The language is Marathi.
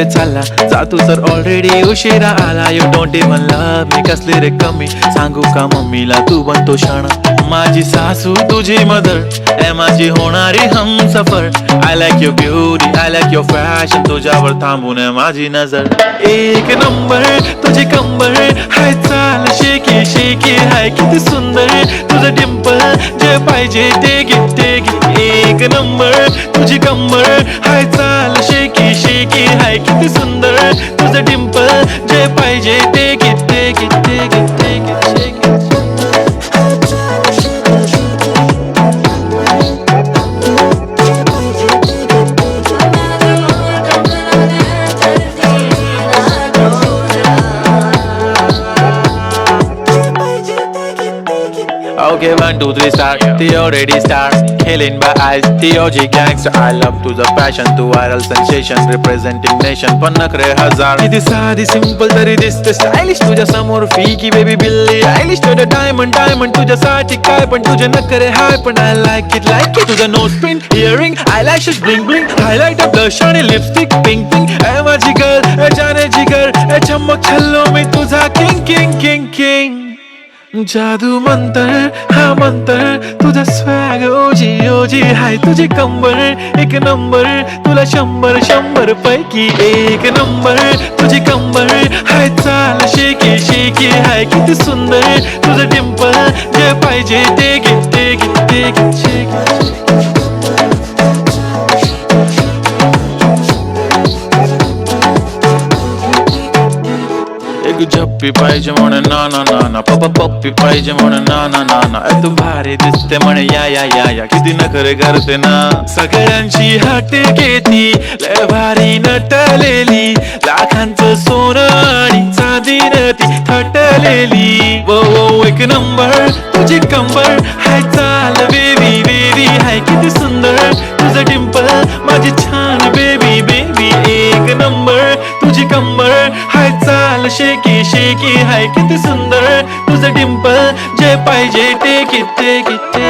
कुठे चालला जा तू तर ऑलरेडी उशिरा आला. You don't even love me कसली रे कमी सांगू का मम्मीला तू बनतो शाणा. माझी सासू तुझी मदर ए माझी होणारी Humsafar. I like your beauty I like your fashion तुझ्यावर थांबून माझी नजर. एक नंबर तुझी कंबर हाय चाल शेकी शेकी हाय किती सुंदर तुझं डिंपल जे पाहिजे ते घे ते घे. एक नंबर तुझी कंबर हाय चाल शेकी शेकी हाय किती सुंदर तुझं डिंपल जे पाहिजे ते घे ते घे ते घे ते घे. Okay, 1, 2, 3 start. The already start. Killing by eyes. The OG gangster. I love to the passion. To viral sensation. Representing nation. पण नखरे हजार. किती साधी simple तरी दिसते stylish. तुझ्या समोर फिकी baby बिल्ली आयलिश. तुझं diamond diamond तुझ्यासाठी काय पण तुझे नखरे हाय पण I like it like it. तुझं nose pin earring eyelashes bling bling highlighter blush आणि lipstick pink pink. ए माझी girl ए जाने जिगर ए चमक छल्लो मी तुझा king king king king. जादू मंतर हा मंतर तुझा स्वॅग ओजी ओजी हाय तुझी कंबर एक नंबर तुला 100 पैकी एक नंबर तुझी कंबर हाय चाल शेकी शेकी हाय किती सुंदर तुझं डिंपल जे पाहिजे ते घे ते घे ते घे. एक झप्पी पाहिजे म्हणे ना ना ना ना पप्पा पप्पी पाहिजे म्हणे ना ना ना ना. तू भारी दिसते म्हणे या या या या किती नखरे करते ना. सगळ्यांची हाटे घेती लय भारी नटलेली लाखांचं सोनं आणि चांदीनं ती थटलेली. वो वो एक नंबर तुझी कंबर हाय चाल बेबी बेबी हाय किती सुंदर तुझं डिंपल माझी छान बेबी बेबी. एक नंबर तुझी कंबर हाय चाल शेकी शेकी हाय किती सुंदर तुझं डिंपल जे पाहिजे ते किती किती.